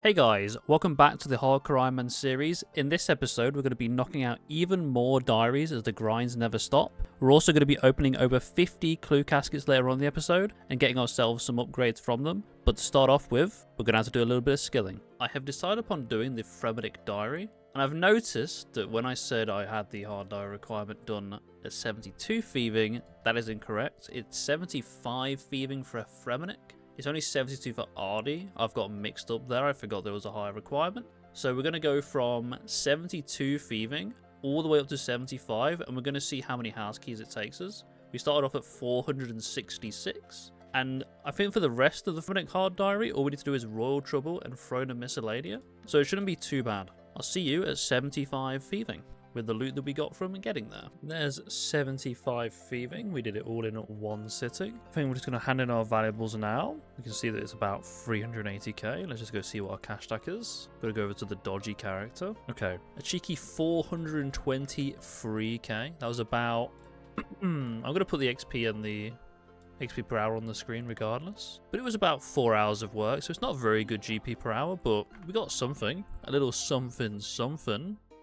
Hey guys, welcome back to the Hardcore Ironman series. In this episode, we're going to be knocking out even more diaries as the grinds never stop. We're also going to be opening over 50 clue caskets later on in the episode and getting ourselves some upgrades from them. But to start off with, we're going to have to do a little bit of skilling. I have decided upon doing the Fremennik diary, and I've noticed that when I said I had the hard diary requirement done at 72 thieving, that is incorrect. It's 75 thieving for a Fremennik. It's only 72 for Ardy. I've got mixed up there. I forgot there was a higher requirement. So we're going to go from 72 thieving all the way up to 75, and we're going to see how many house keys it takes us. We started off at 466, and I think for the rest of the Fremennik hard diary, all we need to do is Royal Trouble and Throne of Miscellanea. So it shouldn't be too bad. I'll see you at 75 thieving with the loot that we got from getting there. There's 75 thieving. We did it all in one sitting. I think we're just going to hand in our valuables now. We can see that it's about 380k. Let's just go see what our cash stack is. Gotta go over to the dodgy character. Okay, a cheeky 423k. That was about... I'm going to put the XP and the XP per hour on the screen regardless. But it was about 4 hours of work, so it's not very good GP per hour, but we got something. A little something.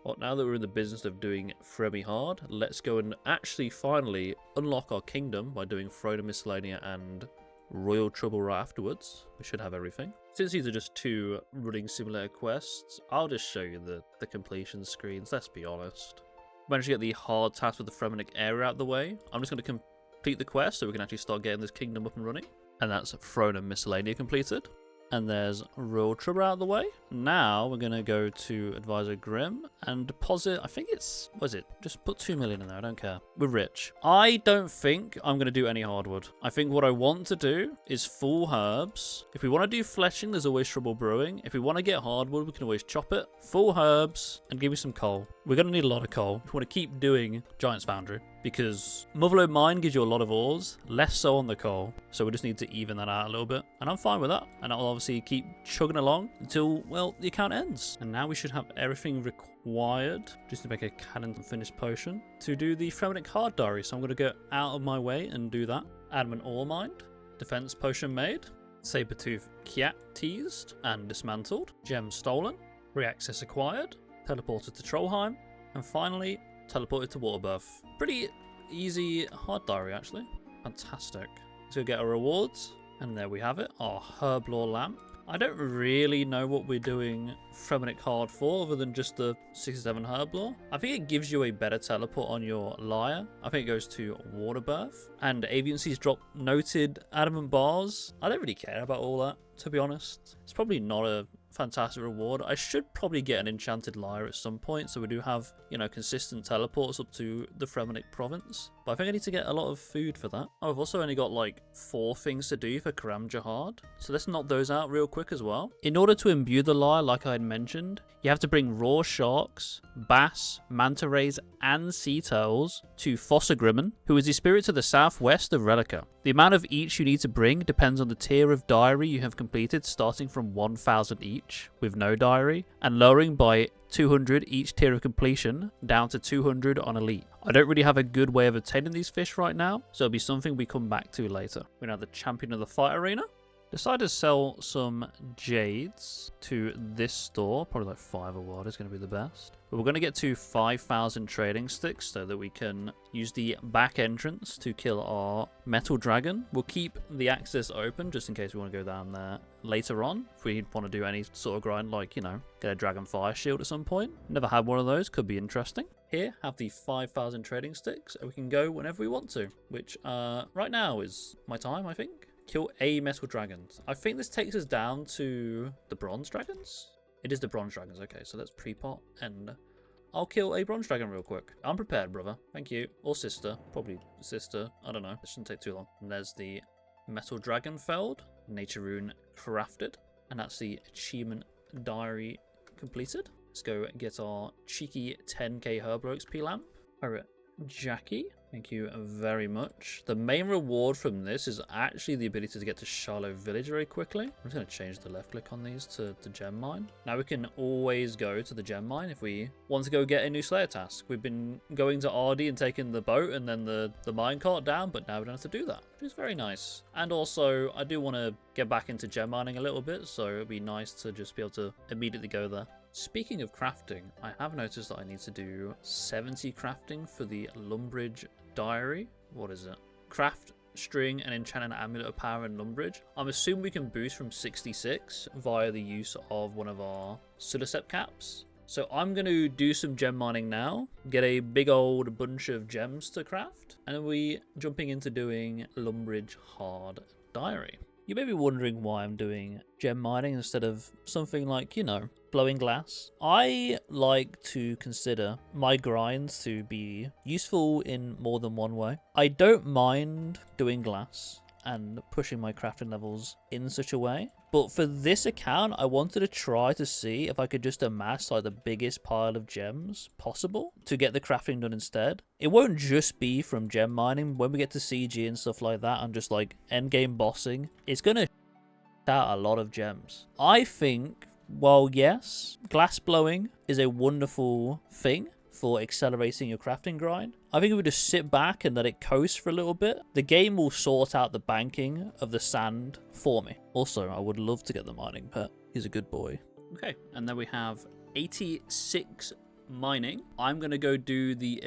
Well, now that we're in the business of doing Fremi hard, let's go and actually finally unlock our kingdom by doing Throne of Miscellanea and Royal Trouble right afterwards. We should have everything. Since these are just two running simulator quests, I'll just show you the completion screens, let's be honest. Managed to get the hard task with the Fremennik area out of the way. I'm just going to complete the quest so we can actually start getting this kingdom up and running. And that's Throne of Miscellanea completed. And there's Royal Trouble out of the way. Now we're going to go to Advisor Grim and deposit, I think it's, what is it? Just put 2 million in there, I don't care. We're rich. I don't think I'm going to do any hardwood. I think what I want to do is full herbs. If we want to do fletching, there's always trouble brewing. If we want to get hardwood, we can always chop it. Full herbs and give me some coal. We're going to need a lot of coal if we want to keep doing Giant's Foundry, because Motherlode Mine gives you a lot of ores, less so on the coal. So we just need to even that out a little bit. And I'm fine with that. And I'll obviously keep chugging along until, well, the account ends. And now we should have everything required just to make a cannon finished potion to do the Fremennik hard diary. So I'm going to go out of my way and do that. Adamant ore mined, defense potion made, saber-tooth Kiat teased and dismantled, gem stolen, re-access acquired, teleported to Trollheim, and finally teleported to Waterbirth. Pretty easy hard diary actually. Fantastic. Let's go get our rewards. And there we have it, our Herb Lore lamp. I don't really know what we're doing Fremennik hard for other than just the 67 Herb Lore. I think it gives you a better teleport on your Lyre. I think it goes to Waterbirth. And Aviancy's drop noted adamant bars. I don't really care about all that, to be honest. It's probably not a fantastic reward. I should probably get an enchanted lyre at some point, so we do have, you know, consistent teleports up to the Fremennik province. But I think I need to get a lot of food for that. Oh, I've also only got like 4 things to do for Karamja hard, so let's knock those out real quick as well. In order to imbue the lyre, like I had mentioned, you have to bring raw sharks, bass, manta rays, and sea turtles to Fossagrimmen, who is the spirit to the southwest of Relica. The amount of each you need to bring depends on the tier of diary you have completed, starting from 1,000 each with no diary, and lowering by 200 each tier of completion down to 200 on elite. I don't really have a good way of obtaining these fish right now, so it'll be something we come back to later. We're now the champion of the fight arena. Decided to sell some jades to this store. Probably like 5 a wad is going to be the best. But we're going to get to 5,000 trading sticks so that we can use the back entrance to kill our metal dragon. We'll keep the access open just in case we want to go down there later on. If we want to do any sort of grind, like, you know, get a dragon fire shield at some point. Never had one of those. Could be interesting. Here, have the 5,000 trading sticks and we can go whenever we want to, which right now is my time, I think. Kill a metal dragons. I think this takes us down to the bronze dragons. It is the bronze dragons. Okay, so let's pre-pot and I'll kill a bronze dragon real quick. I'm prepared, brother. Thank you. Or sister. Probably sister. I don't know. It shouldn't take too long. And there's the metal dragon felled. Nature rune crafted. And that's the achievement diary completed. Let's go get our cheeky 10k Herblo XP lamp. Alright, Jackie. Thank you very much. The main reward from this is actually the ability to get to Shiloh Village very quickly. I'm just going to change the left click on these to gem mine. Now we can always go to the gem mine if we want to go get a new Slayer task. We've been going to RD and taking the boat and then the minecart down, but now we don't have to do that, which is very nice. And also, I do want to get back into gem mining a little bit, so it'd be nice to just be able to immediately go there. Speaking of crafting, I have noticed that I need to do 70 crafting for the Lumbridge diary. What is it? Craft, string, and enchant an amulet of power in Lumbridge. I'm assuming we can boost from 66 via the use of one of our Sudacep caps. So I'm going to do some gem mining now, get a big old bunch of gems to craft, and then we jumping into doing Lumbridge hard diary. You may be wondering why I'm doing gem mining instead of something like, you know, blowing glass. I like to consider my grinds to be useful in more than one way. I don't mind doing glass and pushing my crafting levels in such a way, but for this account I wanted to try to see if I could just amass like the biggest pile of gems possible to get the crafting done instead. It won't just be from gem mining. When we get to CG and stuff like that and just like endgame bossing, it's gonna out a lot of gems. I think, well, yes, glass blowing is a wonderful thing for accelerating your crafting grind. I think if we just sit back and let it coast for a little bit, the game will sort out the banking of the sand for me. Also, I would love to get the mining pet. He's a good boy. Okay, and then we have 86 mining. I'm going to go do the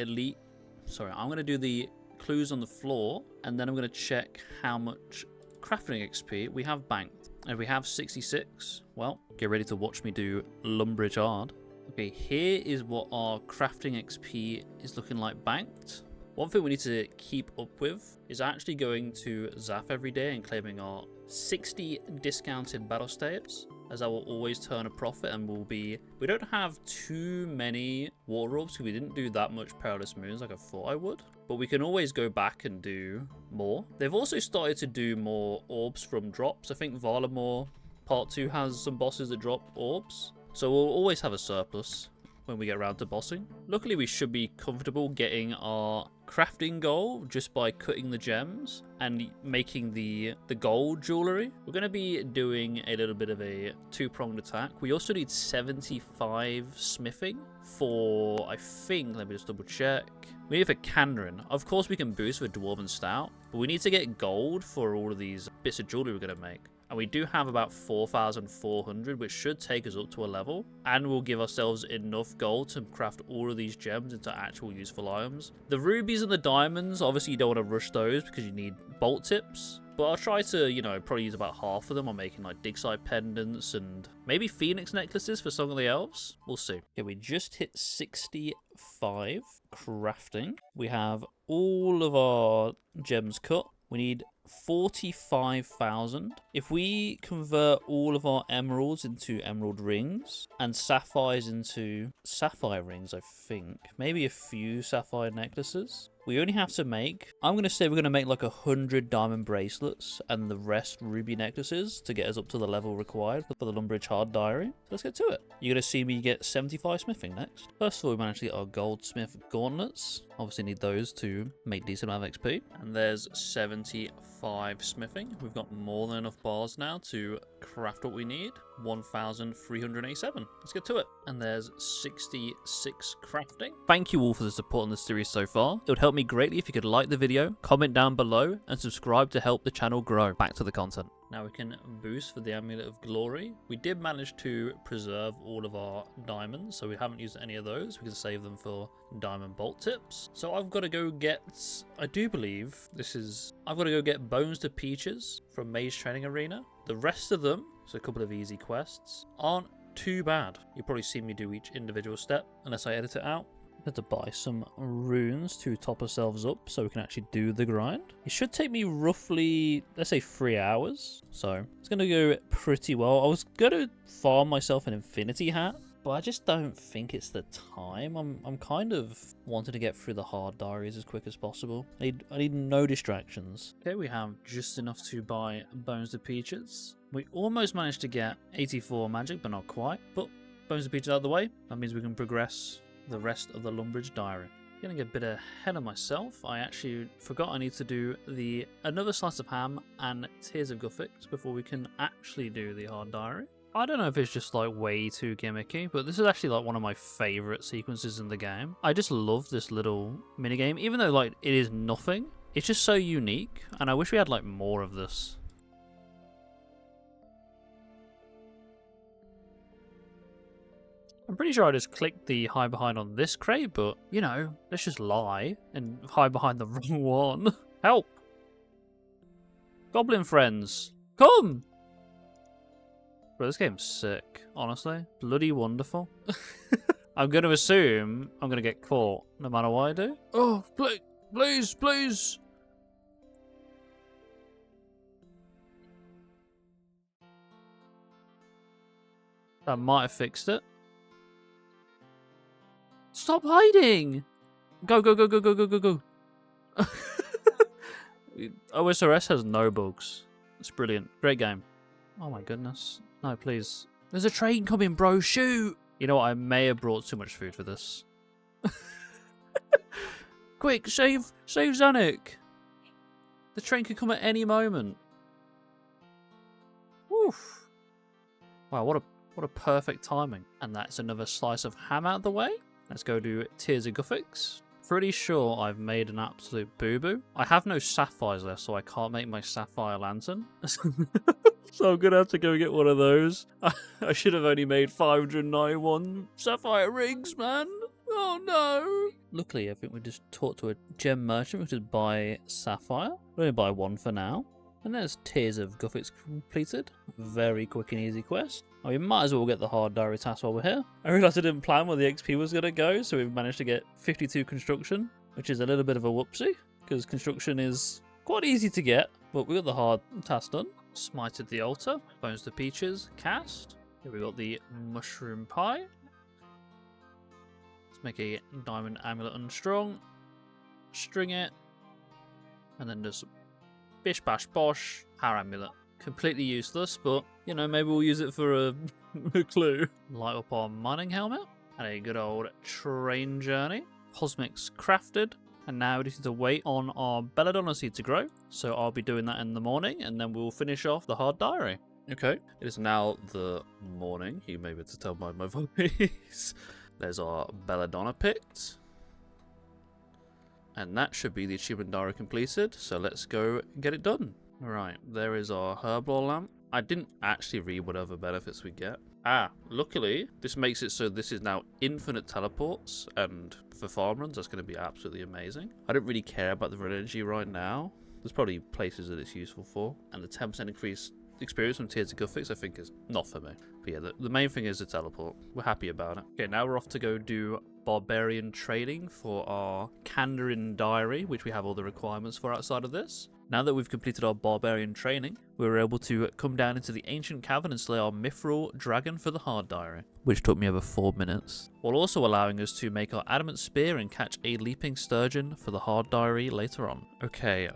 I'm going to do the clues on the floor, and then I'm going to check how much crafting XP we have banked. And if we have 66, well, get ready to watch me do Lumbridge hard. Okay, here is what our crafting XP is looking like banked. One thing we need to keep up with is actually going to Zaf every day and claiming our 60 discounted battle staves, as that will always turn a profit and we don't have too many water orbs because we didn't do that much perilous moons like I thought I would, but we can always go back and do more. They've also started to do more orbs from drops. I think Valamore Part 2 has some bosses that drop orbs. So we'll always have a surplus when we get around to bossing. Luckily, we should be comfortable getting our crafting goal just by cutting the gems and making the gold jewelry. We're going to be doing a little bit of a two-pronged attack. We also need 75 smithing for, I think, let me just double check. We need for Kandarin. Of course, we can boost for Dwarven Stout, but we need to get gold for all of these bits of jewelry we're going to make. And we do have about 4,400, which should take us up to a level. And will give ourselves enough gold to craft all of these gems into actual useful items. The rubies and the diamonds, obviously you don't want to rush those because you need bolt tips. But I'll try to, you know, probably use about half of them on making like dig side pendants and maybe phoenix necklaces for some of the elves. We'll see. Okay, we just hit 65 crafting. We have all of our gems cut. We need 45,000. If we convert all of our emeralds into emerald rings and sapphires into sapphire rings, I think, maybe a few sapphire necklaces, we only have to make, I'm going to say we're going to make like 100 diamond bracelets and the rest ruby necklaces to get us up to the level required for the Lumbridge hard diary. Let's get to it. You're going to see me get 75 smithing next. First of all, we managed to get our goldsmith gauntlets. Obviously need those to make decent amount of XP. And there's 75 smithing. We've got more than enough bars now to craft what we need. 1,387. Let's get to it. And there's 66 crafting. Thank you all for the support on this series so far. It would help me greatly if you could like the video, comment down below, and subscribe to help the channel grow. Back to the content. Now we can boost for the Amulet of Glory. We did manage to preserve all of our diamonds, so we haven't used any of those. We can save them for diamond bolt tips. So I've got to go get, I do believe this is, I've got to go get Bones to Peaches from Mage Training Arena. The rest of them, so a couple of easy quests, aren't too bad. You'll probably see me do each individual step unless I edit it out. Had to buy some runes to top ourselves up so we can actually do the grind. It should take me roughly, let's say 3 hours. So it's going to go pretty well. I was going to farm myself an infinity hat, but I just don't think it's the time. I'm kind of wanting to get through the hard diaries as quick as possible. I need no distractions. Okay, we have just enough to buy Bones to Peaches. We almost managed to get 84 magic, but not quite. But Bones to Peaches out of the way. That means we can progress the rest of the Lumbridge diary. Getting a bit ahead of myself. I actually forgot I need to do another slice of ham and tears of Guffix before we can actually do the hard diary. I don't know if it's just like way too gimmicky, but this is actually like one of my favorite sequences in the game. I just love this little minigame, even though like it is nothing. It's just so unique, and I wish we had like more of this. I'm pretty sure I just clicked the hide behind on this crate, but you know, let's just lie and hide behind the wrong one. Help! Goblin friends, come! Bro, this game's sick, honestly. Bloody wonderful. I'm going to assume I'm going to get caught no matter what I do. Oh, please, please. That might have fixed it. Stop hiding! Go, go, go, go, go, go, go, go. OSRS has no bugs. It's brilliant. Great game. Oh my goodness. No, please. There's a train coming, bro. Shoot! You know what? I may have brought too much food for this. Quick, save Xeric. The train could come at any moment. Woof. Wow, what a perfect timing. And that's another slice of ham out of the way. Let's go do Tears of Guffix. Pretty sure I've made an absolute boo-boo. I have no sapphires left, so I can't make my sapphire lantern. So I'm gonna have to go get one of those. I should have only made 591 sapphire rings, man. Oh no. Luckily, I think we just talked to a gem merchant. We just buy sapphire. We're gonna buy one for now. And there's Tears of Guffix completed. Very quick and easy quest. Oh, we might as well get the hard diary task while we're here. I realised I didn't plan where the XP was going to go, so we've managed to get 52 construction, which is a little bit of a whoopsie, because construction is quite easy to get, but we got the hard task done. Smited the altar, bones to peaches, cast. Here we got the mushroom pie. Let's make a diamond amulet unstrung. String it. And then just bish bash bosh, power amulet. Completely useless, but you know, maybe we'll use it for a clue. Light up our mining helmet and a good old train journey. Cosmics crafted, and now we just need to wait on our belladonna seed to grow. So I'll be doing that in the morning, and then we'll finish off the hard diary. Okay, it is now the morning. You may be able to tell by my voice. There's our belladonna picked. And that should be the achievement diary completed, so let's go get it done. Alright, there is our herblore lamp. I didn't actually read what other benefits we get. Luckily, this makes it so this is now infinite teleports, and for farm runs, that's going to be absolutely amazing. I don't really care about the red energy right now. There's probably places that it's useful for, and the 10% increased experience from Tears of Guffix I think is not for me. But yeah, the main thing is the teleport. We're happy about it. Okay, now we're off to go do barbarian trading for our Kandarin diary, which we have all the requirements for outside of this. Now that we've completed our barbarian training, we were able to come down into the ancient cavern and slay our mithril dragon for the hard diary, which took me over 4 minutes, while also allowing us to make our adamant spear and catch a leaping sturgeon for the hard diary later on. Okay,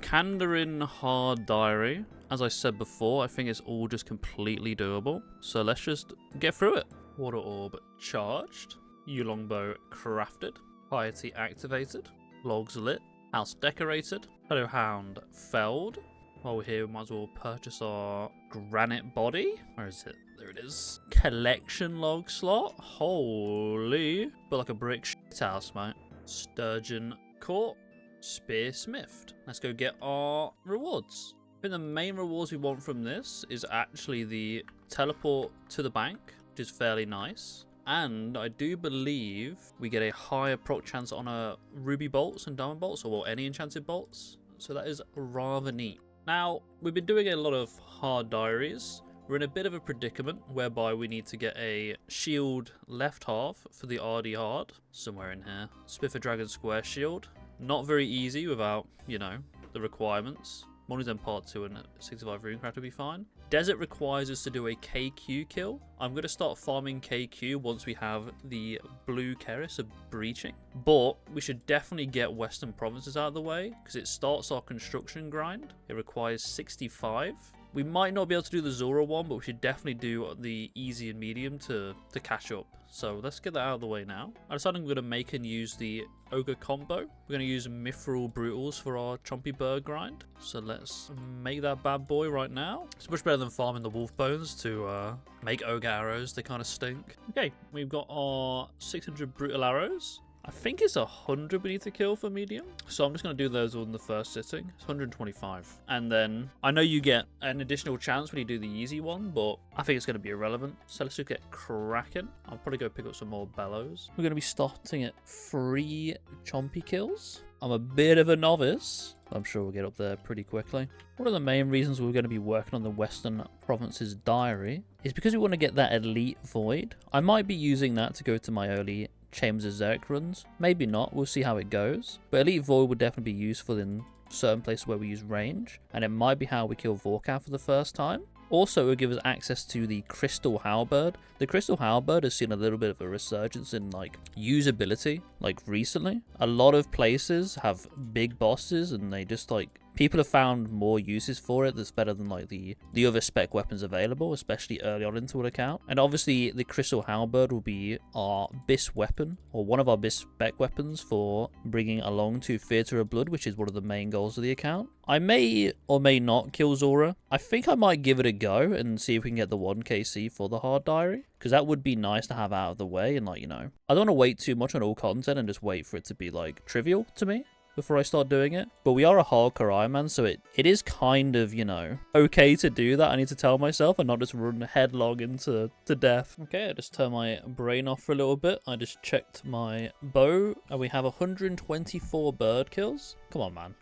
Kandarin hard diary. As I said before, I think it's all just completely doable, so let's just get through it. Water orb charged, Yulongbow crafted, piety activated, logs lit, house decorated, Shadow Hound felled. While we're here, we might as well purchase our granite body. Where is it? There it is. Collection log slot. Holy, but like a brick shit house, mate. Sturgeon caught, spear smithed. Let's go get our rewards. I think the main rewards we want from this is actually the teleport to the bank, which is fairly nice. And I do believe we get a higher proc chance on ruby bolts and diamond bolts, or well, any enchanted bolts. So that is rather neat. Now, we've been doing a lot of hard diaries. We're in a bit of a predicament whereby we need to get a shield left half for the RD hard, somewhere in here. Spiffer Dragon Square shield. Not very easy without, you know, the requirements. Money's End Part 2 and 65 Runecraft will be fine. Desert requires us to do a KQ kill. I'm going to start farming KQ once we have the blue Keris of breaching. But we should definitely get Western Provinces out of the way, because it starts our construction grind. It requires 65, We might not be able to do the Zora one, but we should definitely do the easy and medium to catch up. So let's get that out of the way now. I decided I'm going to make and use the Ogre combo. We're going to use Mithril Brutals for our Chompy Bird grind. So let's make that bad boy right now. It's much better than farming the wolf bones to make Ogre arrows. They kind of stink. Okay, we've got our 600 Brutal arrows. I think it's 100 we need to kill for medium. So I'm just going to do those all in the first sitting. It's 125. And then I know you get an additional chance when you do the easy one, but I think it's going to be irrelevant. So let's just get cracking. I'll probably go pick up some more bellows. We're going to be starting at 3 chompy kills. I'm a bit of a novice. I'm sure we'll get up there pretty quickly. One of the main reasons we're going to be working on the Western Province's diary is because we want to get that elite void. I might be using that to go to my early Chambers of Xeric runs. Maybe not, we'll see how it goes. But Elite Void would definitely be useful in certain places where we use range, and it might be how we kill Vorkath for the first time. Also, it will give us access to the Crystal Halberd. The Crystal Halberd has seen a little bit of a resurgence in like usability, like recently. A lot of places have big bosses and they just like, people have found more uses for it that's better than like the other spec weapons available, especially early on into an account. And obviously the Crystal Halberd will be our BIS weapon, or one of our BIS spec weapons for bringing along to Theatre of Blood, which is one of the main goals of the account. I may or may not kill Zora. I think I might give it a go and see if we can get the 1kc for the hard diary, because that would be nice to have out of the way. And like, you know, I don't want to wait too much on all content and just wait for it to be like trivial to me before I start doing it. But we are a hardcore Ironman, so it is kind of, you know, okay to do that. I need to tell myself and not just run headlong into death. Okay, I just turned my brain off for a little bit. I just checked my bow and we have 124 bird kills. Come on, man.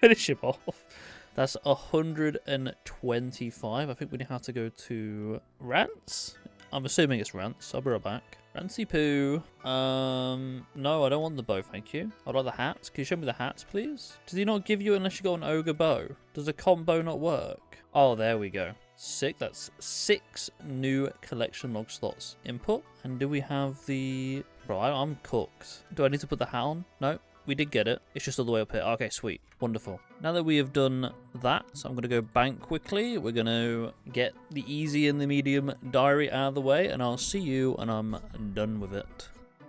Finish him off. That's 125. I think we have to go to Rants. I'm assuming it's Rants. I'll be right back. Rancy poo. No, I don't want the bow, thank you. I'd like the hats. Can you show me the hats, please? Does he not give you unless you got an ogre bow? Does a combo not work? Oh, there we go. Sick. That's 6 new collection log slots input. And do we have the... Bro, I'm cooked. Do I need to put the hat on? No. We did get it. It's just all the way up here. Okay, sweet. Wonderful. Now that we have done that, so I'm going to go bank quickly. We're going to get the easy and the medium diary out of the way, and I'll see you when I'm done with it.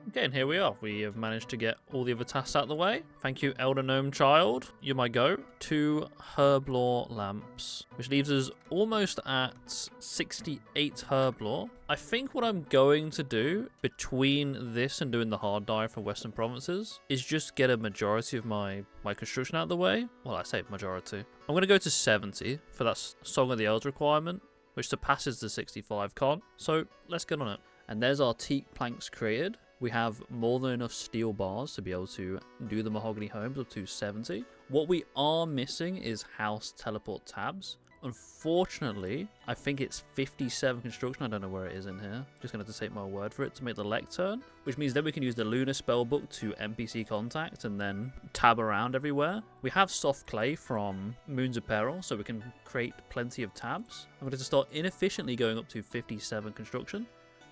Okay, and here we are. We have managed to get all the other tasks out of the way. Thank you, Elder Gnome Child. You're my go. 2 Herblore lamps, which leaves us almost at 68 Herblore. I think what I'm going to do between this and doing the hard dive for Western Provinces is just get a majority of my construction out of the way. Well, I say majority. I'm going to go to 70 for that Song of the Elves requirement, which surpasses the 65 con. So let's get on it. And there's our teak planks created. We have more than enough steel bars to be able to do the mahogany homes up to 70. What we are missing is house teleport tabs. Unfortunately, I think it's 57 construction. I don't know where it is in here. Just going to have to take my word for it to make the lectern, which means then we can use the Lunar Spellbook to NPC contact and then tab around everywhere. We have soft clay from Moons of Peril, so we can create plenty of tabs. I'm going to start inefficiently going up to 57 construction.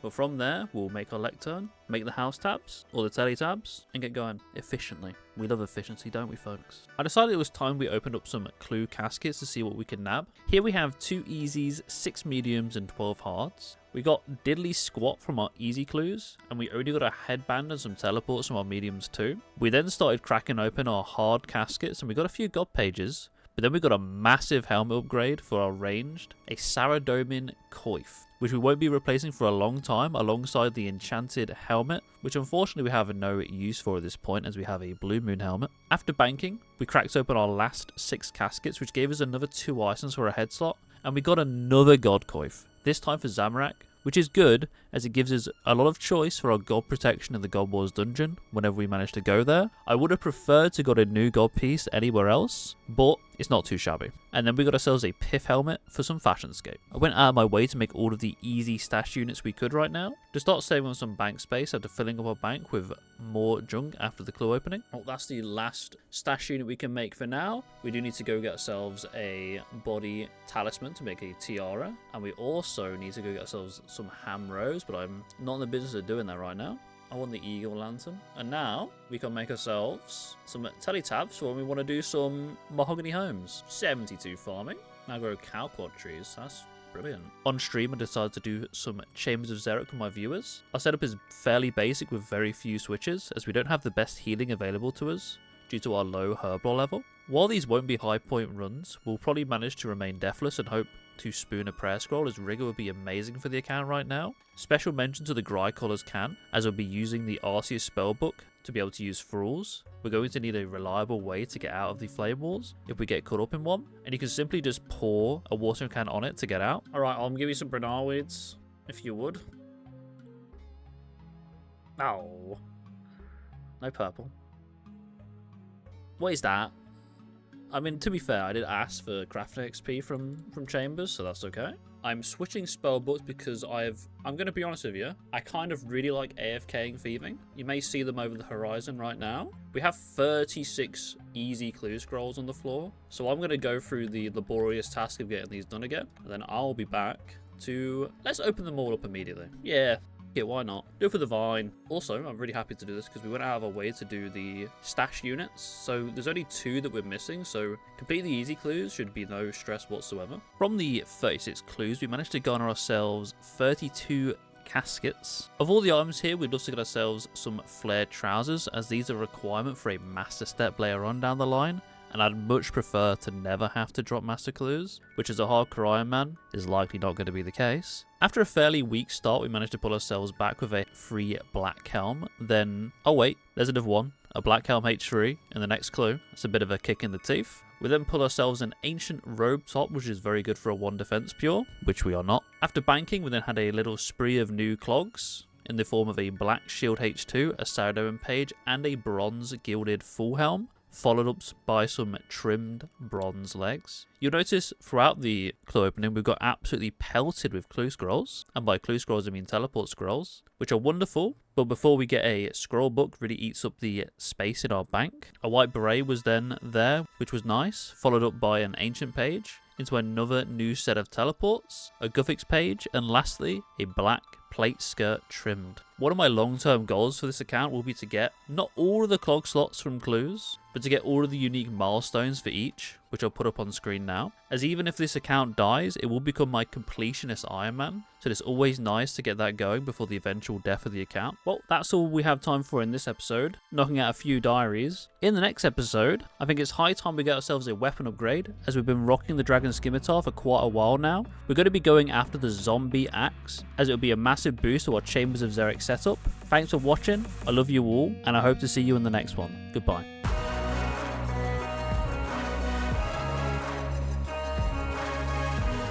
But from there, we'll make our lectern, make the house tabs, or the telly tabs, and get going efficiently. We love efficiency, don't we, folks? I decided it was time we opened up some clue caskets to see what we can nab. Here we have 2 easies, 6 mediums, and 12 hards. We got diddly squat from our easy clues, and we only got a headband and some teleports from our mediums too. We then started cracking open our hard caskets, and we got a few god pages. But then we got a massive helmet upgrade for our ranged, a Saradomin coif, which we won't be replacing for a long time alongside the enchanted helmet, which unfortunately we have no use for at this point as we have a blue moon helmet. After banking, we cracked open our last 6 caskets, which gave us another 2 items for a head slot, and we got another god coif, this time for Zamorak, which is good as it gives us a lot of choice for our god protection in the God Wars dungeon whenever we manage to go there. I would have preferred to got a new god piece anywhere else, but it's not too shabby. And then we got ourselves a Piff helmet for some fashionscape. I went out of my way to make all of the easy stash units we could right now to start saving on some bank space after filling up our bank with more junk after the clue opening. Well, that's the last stash unit we can make for now. We do need to go get ourselves a body talisman to make a tiara, and we also need to go get ourselves some ham rose, but I'm not in the business of doing that right now. I want the eagle lantern. And now we can make ourselves some teletabs when we want to do some mahogany homes. 72 farming. Now grow cow quad trees. That's brilliant. On stream, I decided to do some Chambers of Xeric with my viewers. Our setup is fairly basic with very few switches, as we don't have the best healing available to us due to our low herb lore level. While these won't be high point runs, we'll probably manage to remain deathless and hope to spoon a prayer scroll, as Rigor would be amazing for the account right now. Special mention to the Gry Collars can, as we'll be using the Arceus spellbook to be able to use Thralls. We're going to need a reliable way to get out of the flame walls if we get caught up in one, and you can simply just pour a watering can on it to get out. Alright, I'll give you some Brenar weeds, if you would. Oh. No purple. What is that? I mean, to be fair, I did ask for crafting XP from Chambers, so that's okay. I'm switching spellbooks because I'm going to be honest with you, I kind of really like AFKing thieving. You may see them over the horizon right now. We have 36 easy clue scrolls on the floor, so I'm going to go through the laborious task of getting these done again, and then I'll be back to... Let's open them all up immediately. Yeah, why not? Do it for the vine. Also, I'm really happy to do this because we went out of our way to do the stash units. So there's only 2 that we're missing. So complete the easy clues should be no stress whatsoever. From the 36 clues, we managed to garner ourselves 32 caskets. Of all the items here, we'd love to get ourselves some flared trousers, as these are a requirement for a master step later on down the line. And I'd much prefer to never have to drop master clues, which as a hardcore Ironman is likely not going to be the case. After a fairly weak start, we managed to pull ourselves back with a free black helm. Then, oh wait, there's another one, a black helm H3 in the next clue. That's a bit of a kick in the teeth. We then pull ourselves an ancient robe top, which is very good for a 1 defense pure, which we are not. After banking, we then had a little spree of new clogs in the form of a black shield H2, a Saradomin page, and a bronze gilded full helm, followed up by some trimmed bronze legs. You'll notice throughout the clue opening we've got absolutely pelted with clue scrolls, and by clue scrolls I mean teleport scrolls, which are wonderful. But before we get a scroll book, really eats up the space in our bank. A white beret was then there, which was nice, followed up by an ancient page, into another new set of teleports, a Guffix page, and lastly a black plate skirt trimmed. One of my long-term goals for this account will be to get not all of the clog slots from clues, but to get all of the unique milestones for each, which I'll put up on screen now, as even if this account dies, it will become my completionist Ironman, so it's always nice to get that going before the eventual death of the account. Well, that's all we have time for in this episode, knocking out a few diaries. In the next episode, I think it's high time we get ourselves a weapon upgrade, as we've been rocking the Dragon Scimitar for quite a while now. We're going to be going after the Zombie Axe, as it will be a massive boost to our Chambers of Xeric setup. Thanks for watching, I love you all, and I hope to see you in the next one. Goodbye.